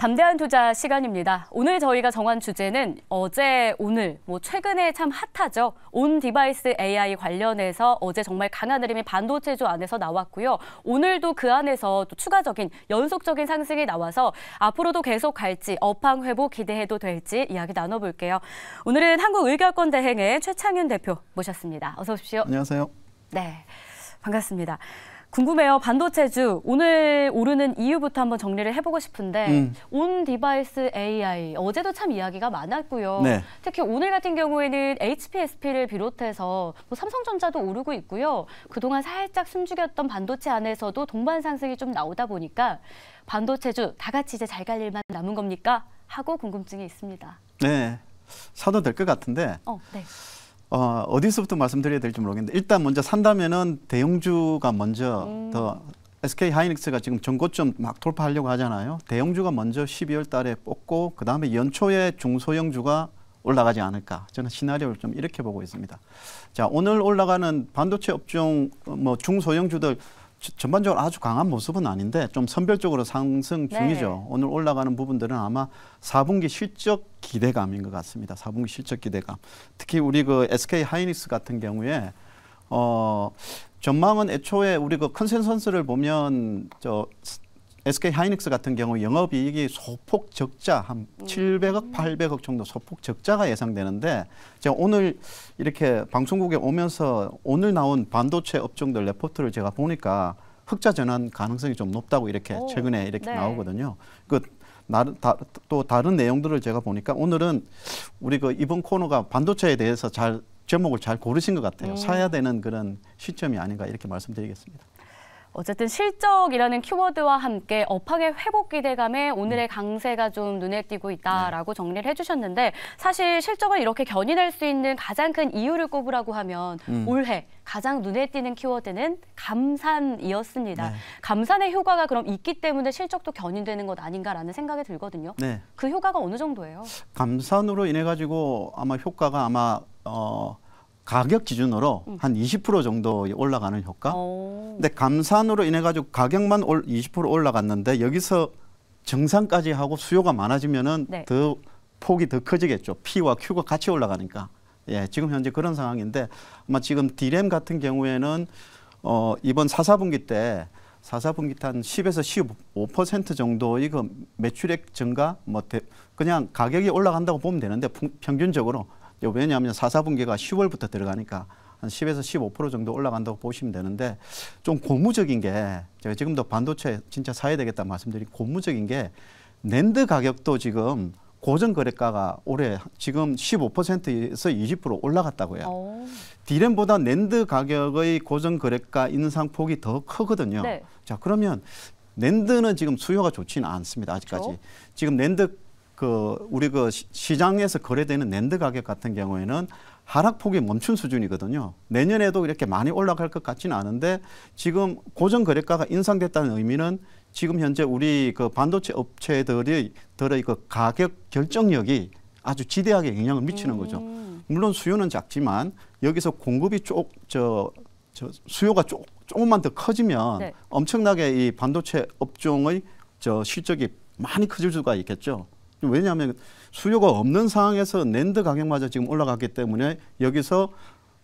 담대한 투자 시간입니다. 오늘 저희가 정한 주제는 어제, 오늘, 최근에 참 핫하죠. 온 디바이스 AI 관련해서 어제 정말 강한 흐름이 반도체주 안에서 나왔고요. 오늘도 그 안에서 또 추가적인 연속적인 상승이 나와서 앞으로도 계속 갈지, 업황 회복 기대해도 될지 이야기 나눠볼게요. 오늘은 한국의결권대행의 최창윤 대표 모셨습니다. 어서 오십시오. 안녕하세요. 네, 반갑습니다. 궁금해요. 반도체주 오늘 오르는 이유부터 한번 정리를 해보고 싶은데 온 디바이스 AI 어제도 참 이야기가 많았고요. 네. 특히 오늘 같은 경우에는 HPSP를 비롯해서 삼성전자도 오르고 있고요. 그동안 살짝 숨죽였던 반도체 안에서도 동반 상승이 좀 나오다 보니까 반도체주 다 같이 이제 잘 갈 일만 남은 겁니까? 하고 궁금증이 있습니다. 네, 사도 될 것 같은데. 네. 어디서부터 말씀드려야 될지 모르겠는데 일단 먼저 산다면은 대형주가 먼저 더 SK 하이닉스가 지금 전고점 막 돌파하려고 하잖아요. 대형주가 먼저 12월 달에 뽑고 그다음에 연초에 중소형주가 올라가지 않을까. 저는 시나리오를 좀 이렇게 보고 있습니다. 자, 오늘 올라가는 반도체 업종 중소형주들 전반적으로 아주 강한 모습은 아닌데 좀 선별적으로 상승 중이죠. 네. 오늘 올라가는 부분들은 아마 4분기 실적 기대감인 것 같습니다. 4분기 실적 기대감. 특히 우리 그 SK 하이닉스 같은 경우에 전망은 애초에 우리 그 컨센서스를 보면 SK 하이닉스 같은 경우 영업이익이 소폭 적자 한 700억, 800억 정도 소폭 적자가 예상되는데 제가 오늘 이렇게 방송국에 오면서 오늘 나온 반도체 업종들 레포트를 제가 보니까 흑자 전환 가능성이 좀 높다고 이렇게 최근에 이렇게 네. 나오거든요. 또 다른 내용들을 제가 보니까 오늘은 우리 그 이번 코너가 반도체에 대해서 제목을 잘 고르신 것 같아요. 사야 되는 그런 시점이 아닌가 이렇게 말씀드리겠습니다. 어쨌든 실적이라는 키워드와 함께 업황의 회복 기대감에 오늘의 강세가 좀 눈에 띄고 있다라고 정리를 해주셨는데 사실 실적을 이렇게 견인할 수 있는 가장 큰 이유를 꼽으라고 하면 올해 가장 눈에 띄는 키워드는 감산이었습니다. 네. 감산의 효과가 그럼 있기 때문에 실적도 견인되는 것 아닌가라는 생각이 들거든요. 네. 그 효과가 어느 정도예요? 감산으로 인해 가지고 아마 효과가 가격 기준으로 한 20% 정도 올라가는 효과. 근데 감산으로 인해 가지고 가격만 20% 올라갔는데 여기서 정상까지 하고 수요가 많아지면은 네. 더 폭이 더 커지겠죠. P와 Q가 같이 올라가니까. 예, 지금 현재 그런 상황인데 아마 지금 D램 같은 경우에는 이번 4분기 때 한 10에서 15% 정도의 그 매출액 증가 그냥 가격이 올라간다고 보면 되는데 평균적으로 왜냐하면 4분기가 10월부터 들어가니까 한 10에서 15% 정도 올라간다고 보시면 되는데 좀 고무적인 게 제가 지금도 반도체 진짜 사야 되겠다 말씀드린 고무적인 게 낸드 가격도 지금 고정 거래가가 올해 지금 15%에서 20% 올라갔다고 해요. D램보다 낸드 가격의 고정 거래가 인상폭이 더 크거든요. 네. 자, 그러면 낸드는 지금 수요가 좋지는 않습니다. 아직까지. 그렇죠? 지금 낸드 우리 시장에서 거래되는 낸드 가격 같은 경우에는 하락폭이 멈춘 수준이거든요. 내년에도 이렇게 많이 올라갈 것 같지는 않은데 지금 고정 거래가가 인상됐다는 의미는 지금 현재 우리 그 반도체 업체들의 그 가격 결정력이 아주 지대하게 영향을 미치는 거죠. 물론 수요는 작지만 여기서 공급이 수요가 조금만 더 커지면 네. 엄청나게 이 반도체 업종의 실적이 많이 커질 수가 있겠죠. 왜냐하면 수요가 없는 상황에서 낸드 가격마저 지금 올라갔기 때문에 여기서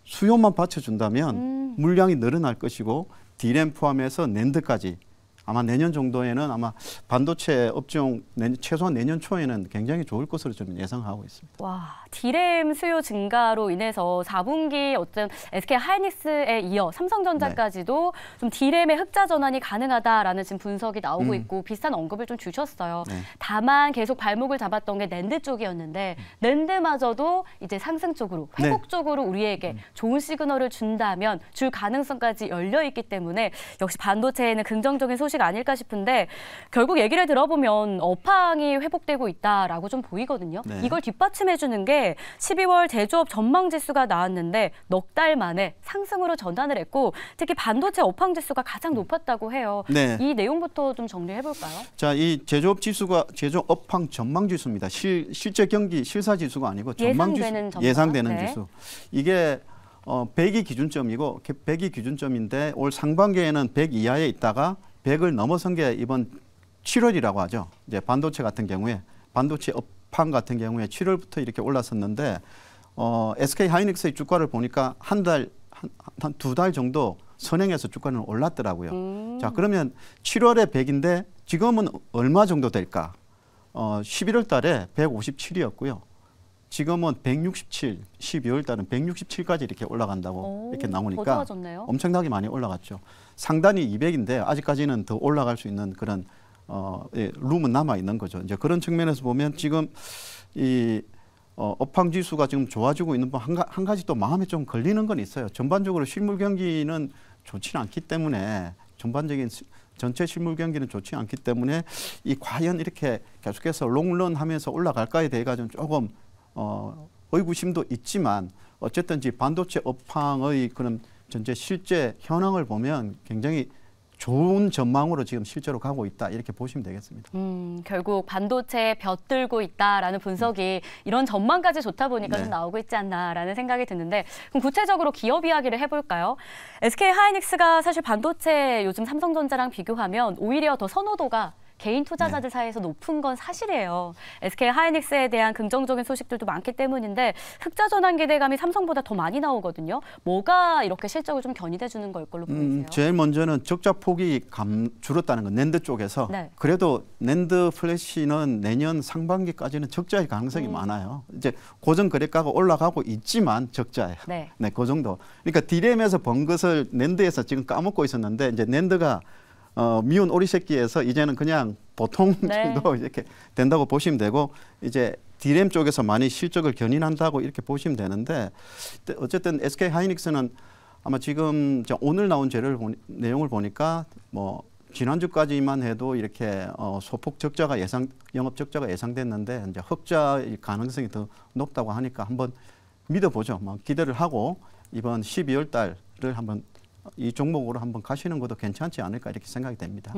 수요만 받쳐준다면 물량이 늘어날 것이고 D램 포함해서 낸드까지 아마 내년 정도에는 아마 반도체 업종 최소한 내년 초에는 굉장히 좋을 것으로 저는 예상하고 있습니다. 와, D램 수요 증가로 인해서 4분기 어떤 SK 하이닉스에 이어 삼성전자까지도 네. 좀 D램의 흑자 전환이 가능하다라는 지금 분석이 나오고 있고 비슷한 언급을 좀 주셨어요. 네. 다만 계속 발목을 잡았던 게 낸드 쪽이었는데 낸드마저도 이제 상승 쪽으로 회복 쪽으로 우리에게 좋은 시그널을 준다면 줄 가능성까지 열려 있기 때문에 역시 반도체에는 긍정적인 소식 아닐까 싶은데 결국 얘기를 들어보면 업황이 회복되고 있다라고 좀 보이거든요. 네. 이걸 뒷받침해주는 게 12월 제조업 전망지수가 나왔는데 넉 달 만에 상승으로 전환을 했고 특히 반도체 업황 지수가 가장 높았다고 해요. 네. 이 내용부터 좀 정리해볼까요? 자, 이 제조업 지수가 제조업 업황 전망지수입니다. 실제 경기 실사지수가 아니고 전망지수, 예상되는 네. 지수. 이게 100이 기준점이고 100이 기준점인데 올 상반기에는 100 이하에 있다가 100을 넘어선 게 이번 7월이라고 하죠. 이제 반도체 같은 경우에 반도체 업황 같은 경우에 7월부터 이렇게 올랐었는데 SK 하이닉스의 주가를 보니까 한 두 달 정도 선행해서 주가는 올랐더라고요. 자, 그러면 7월에 100인데 지금은 얼마 정도 될까? 11월 달에 157이었고요. 지금은 167, 12월 달은 167까지 이렇게 올라간다고 이렇게 나오니까 엄청나게 많이 올라갔죠. 상단이 200인데 아직까지는 더 올라갈 수 있는 그런 룸은 남아 있는 거죠. 이제 그런 측면에서 보면 지금 이 업황 지수가 지금 좋아지고 있는 한 가지 또 마음에 좀 걸리는 건 있어요. 전반적으로 실물 경기는 좋지는 않기 때문에 전체 실물 경기는 좋지 않기 때문에 이 과연 이렇게 계속해서 롱런 하면서 올라갈까에 대해 가지고 조금 의구심도 있지만 어쨌든 반도체 업황의 그런 전체 실제 현황을 보면 굉장히 좋은 전망으로 지금 실제로 가고 있다 이렇게 보시면 되겠습니다. 결국 반도체에 벼들고 있다라는 분석이 이런 전망까지 좋다 보니까 좀 나오고 있지 않나라는 생각이 드는데 그럼 구체적으로 기업 이야기를 해볼까요? SK 하이닉스가 사실 반도체 요즘 삼성전자랑 비교하면 오히려 더 선호도가 개인 투자자들 사이에서 높은 건 사실이에요. SK 하이닉스에 대한 긍정적인 소식들도 많기 때문인데 흑자 전환 기대감이 삼성보다 더 많이 나오거든요. 뭐가 이렇게 실적을 좀 견인해 주는 걸 걸로 보이세요? 제일 먼저는 적자 폭이 줄었다는 건 낸드 쪽에서 그래도 낸드 플래시는 내년 상반기까지는 적자일 가능성이 많아요. 이제 고정 거래가가 올라가고 있지만 적자예요. 네, 그 정도. 그러니까 디램에서 번 것을 낸드에서 지금 까먹고 있었는데 이제 낸드가 미운 오리 새끼에서 이제는 그냥 보통 정도 이렇게 된다고 보시면 되고 이제 디램 쪽에서 많이 실적을 견인한다고 이렇게 보시면 되는데 어쨌든 SK 하이닉스는 아마 지금 오늘 나온 내용을 보니까 뭐 지난주까지만 해도 이렇게 소폭 적자가 영업 적자가 예상됐는데 이제 흑자일 가능성이 더 높다고 하니까 한번 믿어보죠. 뭐 기대를 하고 이번 12월 달을 한번 이 종목으로 한번 가시는 것도 괜찮지 않을까 이렇게 생각이 됩니다.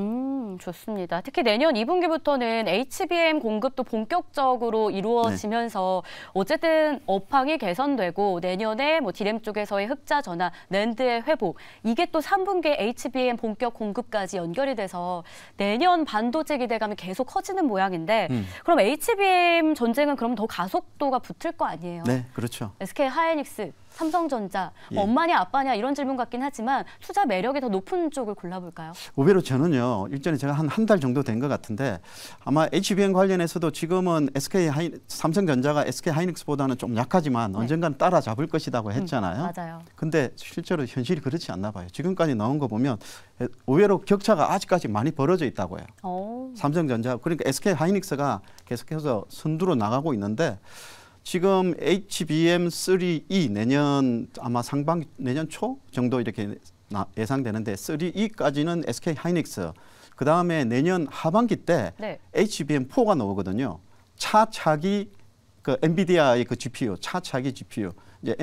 좋습니다. 특히 내년 2분기부터는 HBM 공급도 본격적으로 이루어지면서 어쨌든 업황이 개선되고 내년에 뭐 디램 쪽에서의 흑자 전환, 낸드의 회복 이게 또 3분기에 HBM 본격 공급까지 연결이 돼서 내년 반도체 기대감이 계속 커지는 모양인데 그럼 HBM 전쟁은 그럼 더 가속도가 붙을 거 아니에요? 네, 그렇죠. SK 하이닉스, 삼성전자, 엄마냐 아빠냐 이런 질문 같긴 하지만 투자 매력이 더 높은 쪽을 골라볼까요? 의외로 저는요. 일전에 제가 한 달 정도 된 것 같은데 아마 HBM 관련해서도 지금은 삼성전자가 SK 하이닉스보다는 좀 약하지만 언젠가는 따라잡을 것이라고 했잖아요. 맞아요. 근데 실제로 현실이 그렇지 않나 봐요. 지금까지 나온 거 보면 의외로 격차가 아직까지 많이 벌어져 있다고 해요. 삼성전자 그러니까 SK 하이닉스가 계속해서 선두로 나가고 있는데 지금 HBM3E 내년 아마 내년 초 정도 이렇게 예상되는데 3E까지는 SK 하이닉스 그 다음에 내년 하반기 때 HBM4가 나오거든요. 차차기 그 엔비디아의 그 GPU 차차기 GPU 이제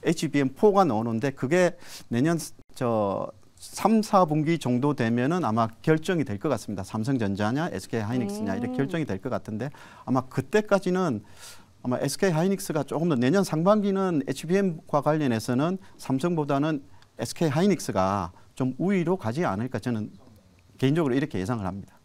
HBM4가 나오는데 그게 내년 3, 4분기 정도 되면은 아마 결정이 될 것 같습니다. 삼성전자냐 SK 하이닉스냐 이렇게 결정이 될 것 같은데 아마 그때까지는 아마 SK 하이닉스가 조금 더 내년 상반기는 HBM과 관련해서는 삼성보다는 SK 하이닉스가 좀 우위로 가지 않을까 저는 개인적으로 이렇게 예상을 합니다.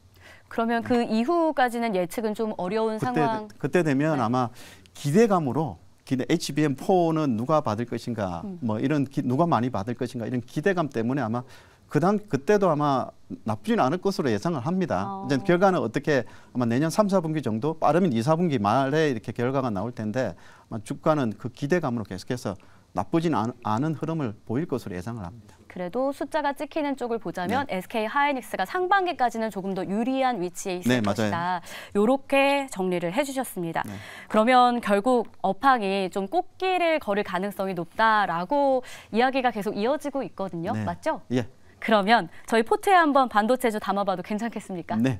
그러면 그 이후까지는 예측은 좀 어려운 상황? 그때 되면 아마 기대감으로 HBM4는 누가 받을 것인가 뭐 이런 누가 많이 받을 것인가 이런 기대감 때문에 아마 그때도 아마 나쁘진 않을 것으로 예상을 합니다. 이제 결과는 어떻게 아마 내년 3, 4분기 정도 빠르면 2, 4분기 말에 이렇게 결과가 나올 텐데 아마 주가는 그 기대감으로 계속해서 나쁘진 않은 흐름을 보일 것으로 예상을 합니다. 그래도 숫자가 찍히는 쪽을 보자면 SK 하이닉스가 상반기까지는 조금 더 유리한 위치에 있을 것이다. 이렇게 정리를 해주셨습니다. 그러면 결국 업황이 좀 꽃길을 걸을 가능성이 높다라고 이야기가 계속 이어지고 있거든요. 맞죠? 예. 그러면 저희 포트에 한번 반도체주 담아봐도 괜찮겠습니까? 네.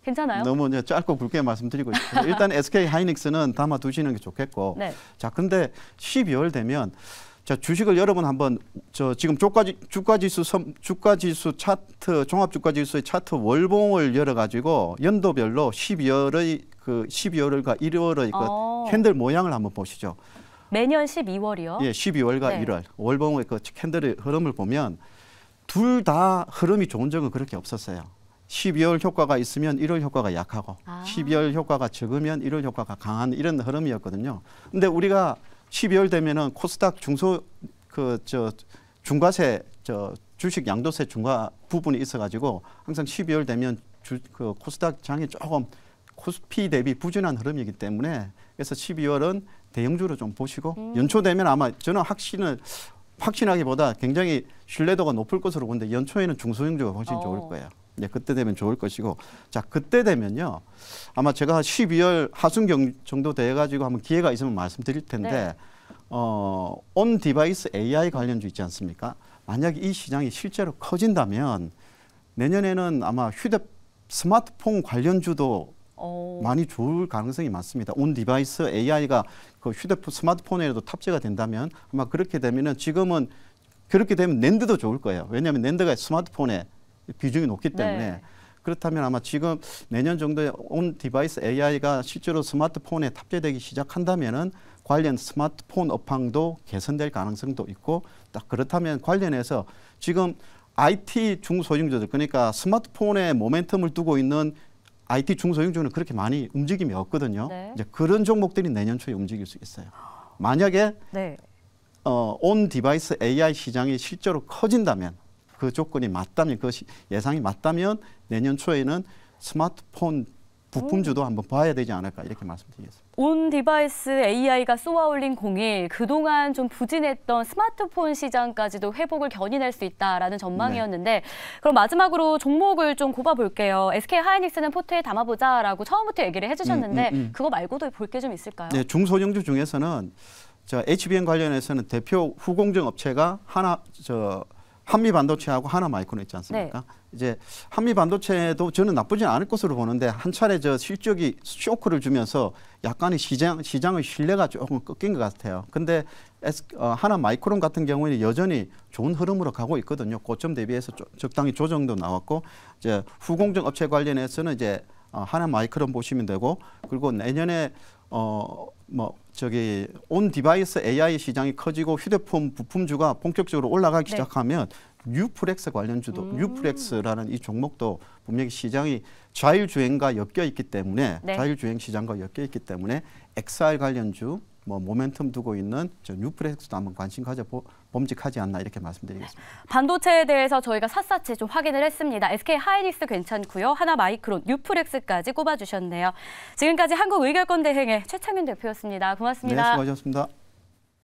괜찮아요? 너무 짧고 굵게 말씀드리고 있습니다. 일단 SK 하이닉스는 담아 두시는 게 좋겠고 자 근데 12월 되면 자 주식을 여러분 한번 지금 주가지수 차트 종합주가지수의 차트 월봉을 열어가지고 연도별로 12월과 1월의 그 캔들 모양을 한번 보시죠. 매년 12월이요? 예, 12월과 1월 월봉의 그 캔들의 흐름을 보면 둘 다 흐름이 좋은 적은 그렇게 없었어요. 12월 효과가 있으면 1월 효과가 약하고 12월 효과가 적으면 1월 효과가 강한 이런 흐름이었거든요. 근데 우리가 12월 되면은 코스닥 중과세 주식 양도세 중과 부분이 있어가지고 항상 12월 되면 그 코스닥 장이 조금 코스피 대비 부진한 흐름이기 때문에 그래서 12월은 대형주로 좀 보시고 연초 되면 아마 저는 확신하기보다 굉장히 신뢰도가 높을 것으로 보는데 연초에는 중소형주가 훨씬 좋을 거예요. 네, 그때 되면 좋을 것이고 자 그때 되면요 아마 제가 12월 하순경 정도 돼가지고 한번 기회가 있으면 말씀드릴 텐데 네. 온 디바이스 AI 관련주 있지 않습니까? 만약에 이 시장이 실제로 커진다면 내년에는 아마 스마트폰 관련주도 많이 좋을 가능성이 많습니다. 온 디바이스 AI가 그 스마트폰에도 탑재가 된다면 아마 그렇게 되면은 지금은 그렇게 되면 낸드도 좋을 거예요. 왜냐하면 낸드가 스마트폰에 비중이 높기 때문에 네. 그렇다면 아마 지금 내년 정도에 온 디바이스 AI가 실제로 스마트폰에 탑재되기 시작한다면은 관련 스마트폰 업황도 개선될 가능성도 있고 딱 그렇다면 관련해서 지금 IT 중소형주들 그러니까 스마트폰에 모멘텀을 두고 있는 IT 중소형주는 그렇게 많이 움직임이 없거든요. 네. 이제 그런 종목들이 내년 초에 움직일 수 있어요. 만약에 네. 온 디바이스 AI 시장이 실제로 커진다면 그 조건이 맞다면 그 예상이 맞다면 내년 초에는 스마트폰 부품주도 한번 봐야 되지 않을까 이렇게 말씀드리겠습니다. 온 디바이스 AI가 쏘아올린 공이 그동안 좀 부진했던 스마트폰 시장까지도 회복을 견인할 수 있다라는 전망이었는데 네. 그럼 마지막으로 종목을 좀 꼽아볼게요. SK 하이닉스는 포트에 담아보자라고 처음부터 얘기를 해주셨는데 그거 말고도 볼 게 좀 있을까요? 네, 중소형주 중에서는 HBM 관련해서는 대표 후공정 업체가 한미반도체하고 하나마이크론 있지 않습니까? 네. 이제 한미반도체도 저는 나쁘지 않을 것으로 보는데 한 차례 실적이 쇼크를 주면서 약간의 시장의 신뢰가 조금 꺾인 것 같아요. 근데 하나마이크론 같은 경우에는 여전히 좋은 흐름으로 가고 있거든요. 고점 대비해서 적당히 조정도 나왔고 이제 후공정 업체 관련해서는 이제 하나마이크론 보시면 되고 그리고 내년에 온 디바이스 AI 시장이 커지고 휴대폰 부품주가 본격적으로 올라가기 네. 시작하면 뉴플렉스 관련주도 뉴플렉스라는 이 종목도 분명히 시장이 자율주행과 엮여 있기 때문에 네. 자율주행 시장과 엮여 있기 때문에 XR 관련주 모멘텀 두고 있는 뉴플렉스도 한번 관심 가져 범직하지 않나 이렇게 말씀드리겠습니다. 반도체에 대해서 저희가 샅샅이 좀 확인을 했습니다. SK 하이닉스 괜찮고요. 하나마이크론, 뉴플렉스까지 꼽아주셨네요. 지금까지 한국의결권대행의 최창윤 대표였습니다. 고맙습니다. 네, 수고하셨습니다.